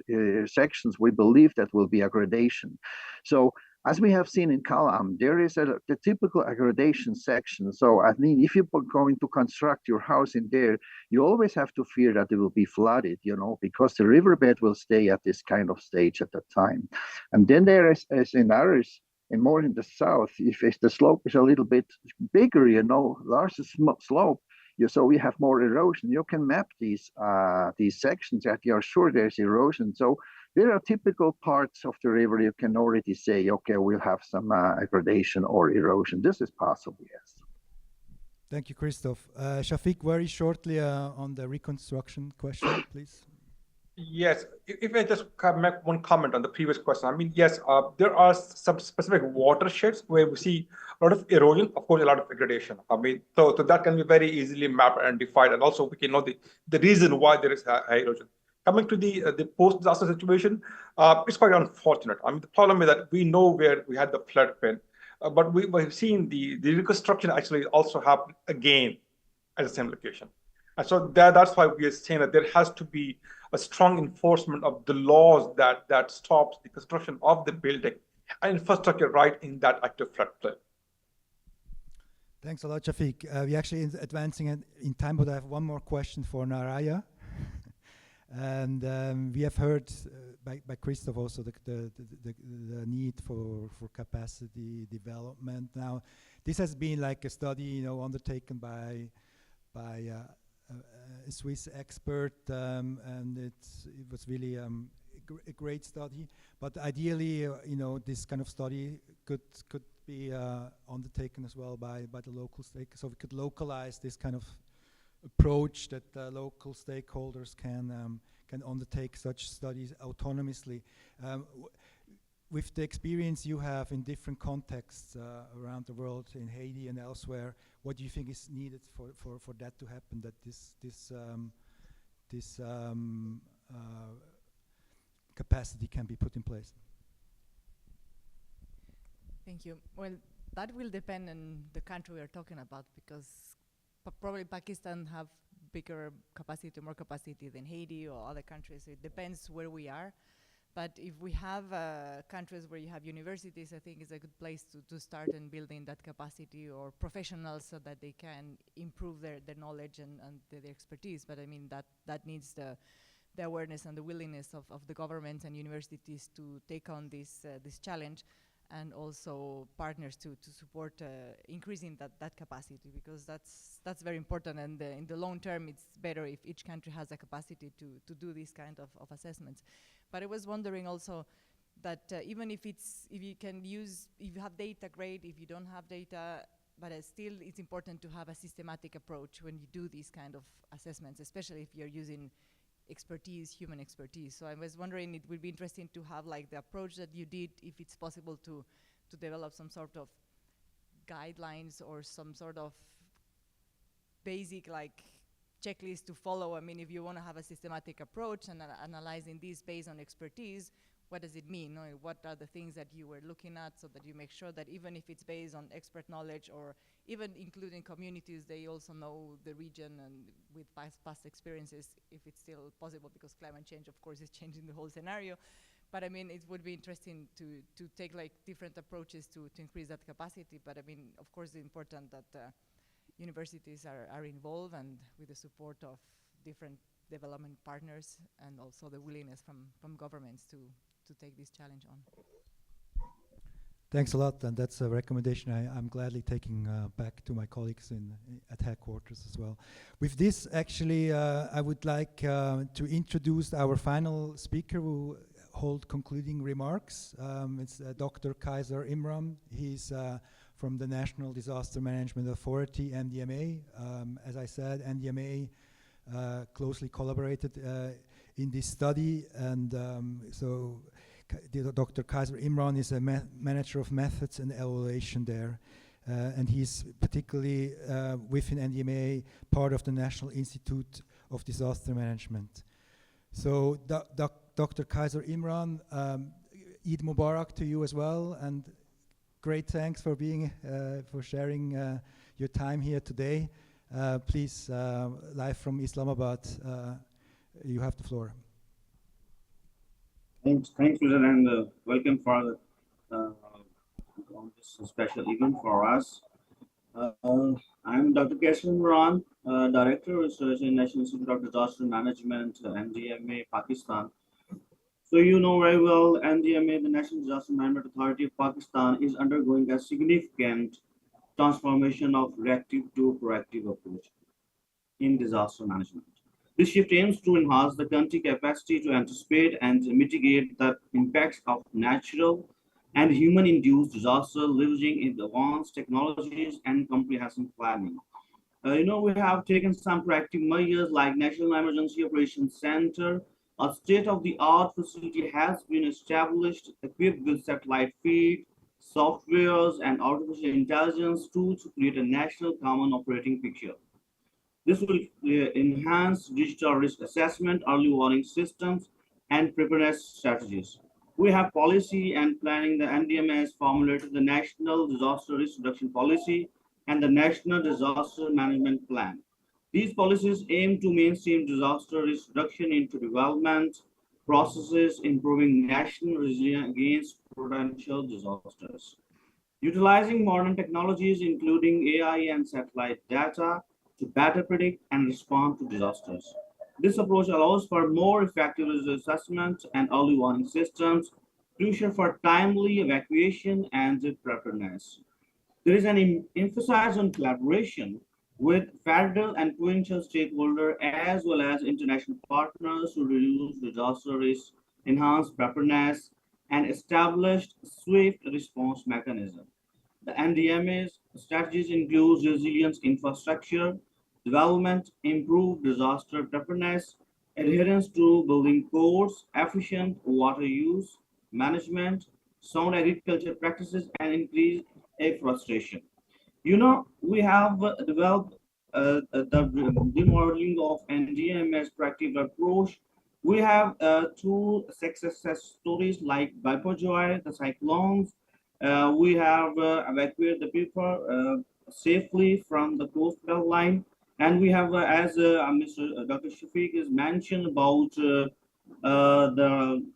sections we believe that will be aggradation. So as we have seen in Kalam, there is the typical aggradation section. So I mean, if you're going to construct your house in there, you always have to fear that it will be flooded, because the riverbed will stay at this kind of stage at that time. And then there is in others, and more in the south, if the slope is a little bit bigger, larger slope, so we have more erosion. You can map these sections that you are sure there's erosion. So there are typical parts of the river you can already say, okay, we'll have some aggradation or erosion. This is possible, yes. Thank you, Christoph. Shafiq, very shortly on the reconstruction question, please. Yes, if I just make one comment on the previous question. I mean, yes, there are some specific watersheds where we see a lot of erosion, of course, a lot of degradation. I mean, so that can be very easily mapped and defined, and also we can know the reason why there is high erosion. Coming to the post-disaster situation, it's quite unfortunate. I mean, the problem is that we know where we had the flood plain, but we've seen the reconstruction actually also happened again at the same location. And so that's why we are saying that there has to be a strong enforcement of the laws that stops the construction of the building and infrastructure right in that active floodplain. Thanks a lot, Shafiq. We're actually advancing in time, but I have one more question for Naraya. And we have heard by Christoph also the need for capacity development. Now, this has been like a study, undertaken by a Swiss expert, and it was really a great study. But ideally, this kind of study could be undertaken as well by the local stakeholders. So we could localize this kind of approach that local stakeholders can undertake such studies autonomously. With the experience you have in different contexts around the world, in Haiti and elsewhere, what do you think is needed for that to happen? That this capacity can be put in place? Thank you. Well, that will depend on the country we are talking about, because probably Pakistan have bigger capacity, more capacity than Haiti or other countries. It depends where we are. But if we have countries where you have universities, I think it's a good place to start in building that capacity, or professionals, so that they can improve their knowledge and their expertise. But I mean, that needs the awareness and the willingness of the governments and universities to take on this challenge, and also partners to support increasing that capacity, because that's very important. And in the long term, it's better if each country has a capacity to do these kind of assessments. But I was wondering also that even if you have data, great. If you don't have data, but still it's important to have a systematic approach when you do these kind of assessments, especially if you're using human expertise. So I was wondering, it would be interesting to have like the approach that you did, if it's possible to develop some sort of guidelines or some sort of basic like checklist to follow. I mean, if you want to have a systematic approach and analyzing this based on expertise, what does it mean? What are the things that you were looking at, so that you make sure that even if it's based on expert knowledge, or even including communities, they also know the region and with past experiences, if it's still possible, because climate change, of course, is changing the whole scenario. But I mean, it would be interesting to take like different approaches to increase that capacity. But I mean, of course, it's important that universities are involved, and with the support of different development partners, and also the willingness from governments to take this challenge on. Thanks a lot, and that's a recommendation I'm gladly taking back to my colleagues at headquarters as well. With this, actually, I would like to introduce our final speaker who will hold concluding remarks. It's Dr. Khyber Imran. He's from the National Disaster Management Authority, NDMA. As I said, NDMA closely collaborated in this study, and so Dr. Khyber Imran is a manager of methods and evaluation there, and he's particularly within NDMA part of the National Institute of Disaster Management. So Dr. Khyber Imran, Eid Mubarak to you as well, and great thanks for being for sharing your time here today. Please, live from Islamabad, you have the floor. Thanks, Susan, and welcome for this special event for us. I'm Dr. Khyber Imran, Director of Research in National Institute of Disaster Management, NDMA, Pakistan. So you know very well, NDMA, the National Disaster Management Authority of Pakistan, is undergoing a significant transformation of reactive to proactive approach in disaster management. This shift aims to enhance the country's capacity to anticipate and mitigate the impacts of natural and human-induced disaster, leveraging advanced technologies and comprehensive planning. We have taken some proactive measures like National Emergency Operations Center. A state-of-the-art facility has been established, equipped with satellite feed, softwares, and artificial intelligence tools to create a national common operating picture. This will enhance digital risk assessment, early warning systems, and preparedness strategies. We have policy and planning. The NDMA has formulated the National Disaster Risk Reduction Policy and the National Disaster Management Plan. These policies aim to mainstream disaster risk reduction into development processes, improving national resilience against potential disasters. Utilizing modern technologies, including AI and satellite data, to better predict and respond to disasters. This approach allows for more effective risk assessment and early warning systems, crucial for timely evacuation and preparedness. There is an emphasis on collaboration with federal and provincial stakeholders as well as international partners to reduce disaster risk, enhance preparedness, and establish swift response mechanisms. The NDMA's strategies include resilience infrastructure, development, improved disaster preparedness, adherence to building codes, efficient water use, management, sound agriculture practices, and increased afforestation. We have developed the remodeling of NDMS practical approach. We have two success stories like Bipojoy, the cyclones. We have evacuated the people safely from the coastal line. And we have, as Mr. Dr. Shafiq has mentioned about the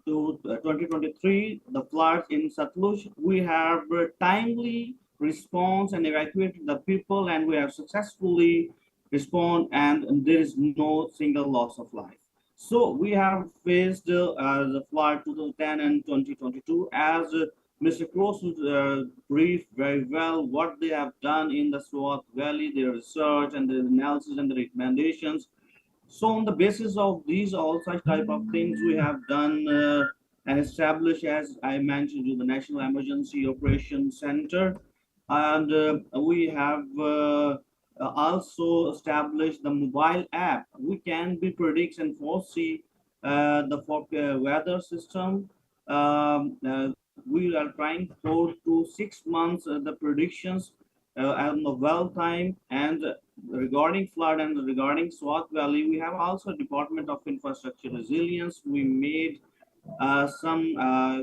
2023, the floods in Satluj, we have timely response and evacuated the people, and we have successfully respond, and there is no single loss of life. So we have faced the flood 2010 and 2022 as Mr. Cross briefed very well what they have done in the Swat Valley, their research and the analysis and the recommendations. So on the basis of these all such type of things, we have done and established, as I mentioned, the National Emergency Operations Center, and we have also established the mobile app. We can be predicts and foresee the weather system. We are trying 4 to 6 months the predictions and the well time, and regarding flood and regarding Swat Valley, we have also Department of Infrastructure Resilience. We made some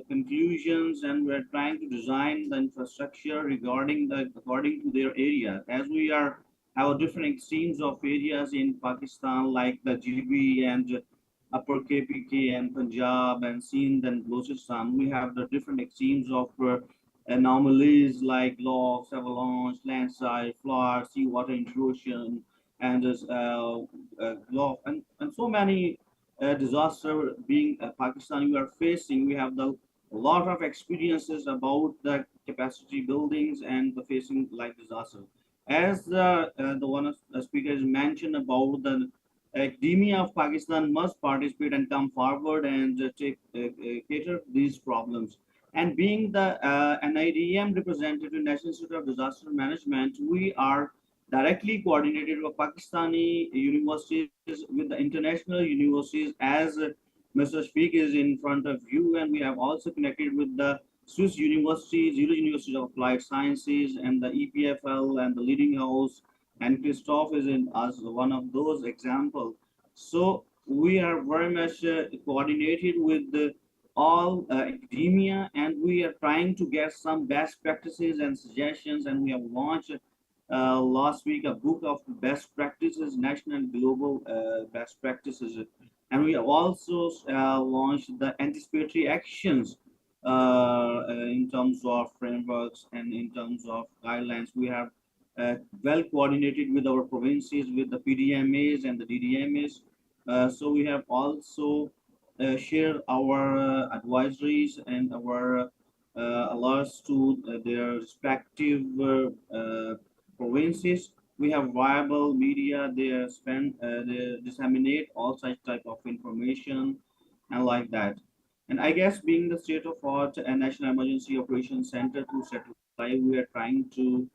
conclusions, and we're trying to design the infrastructure regarding according to their area, as we are have different extremes of areas in Pakistan like the GB and Upper KPK and Punjab and Sindh and Balochistan. We have the different extremes of anomalies like loss, avalanche, landslide, flood, seawater intrusion, and and so many disaster being Pakistan we are facing. We have a lot of experiences about the capacity buildings and the facing like disaster. As the one of the speakers mentioned about the academia of Pakistan must participate and come forward and cater these problems. And being the NIDM representative, National Institute of Disaster Management, we are directly coordinated with Pakistani universities with the international universities, as Mr. Shafiq is in front of you, and we have also connected with the Swiss universities, Zero University of Applied Sciences, and the EPFL and the Leading House, and Christoph is in as one of those examples. So we are very much coordinated with all academia, and we are trying to get some best practices and suggestions, and we have launched last week a book of best practices, national and global best practices, and we have also launched the anticipatory actions in terms of frameworks and in terms of guidelines. We have well coordinated with our provinces, with the PDMAs and the DDMAs. So we have also shared our advisories and our alerts to their respective provinces. We have viable media. They disseminate all such type of information and like that. And I guess being the state of art and National Emergency Operations Center to satellite, we are trying to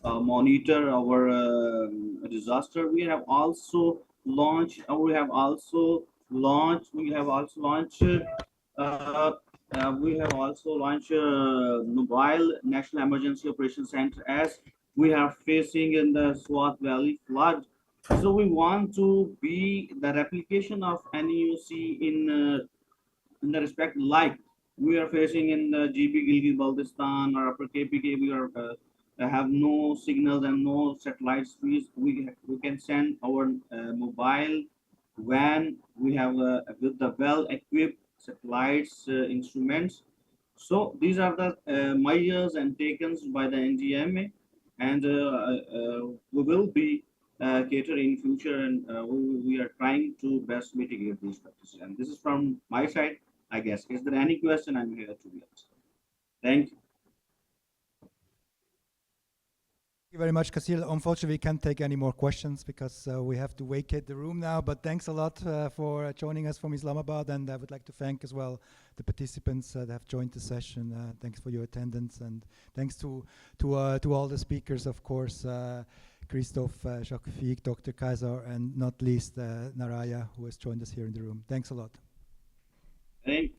monitor our disaster. We have also launched. We have also launched. Mobile National Emergency Operations Center, as we are facing in the Swat Valley flood. So we want to be the replication of NEUC in the respect like we are facing in the GB Gilgit-Baltistan or Upper KPK. We are have no signals and no satellites. We can send our mobile when we have with the well-equipped satellites instruments. So these are the measures and taken by the NGMA, and we will be cater in future, and we are trying to best mitigate these practices. And this is from my side, I guess. Is there any question? I'm here to be answered. Thank you. Thank you very much, Kasil. Unfortunately, we can't take any more questions because we have to vacate the room now. But thanks a lot for joining us from Islamabad. And I would like to thank as well the participants that have joined the session. Thanks for your attendance. And thanks to all the speakers, of course, Christoph, Jacques, Dr. Kaiser, and not least Naraya, who has joined us here in the room. Thanks a lot. Thank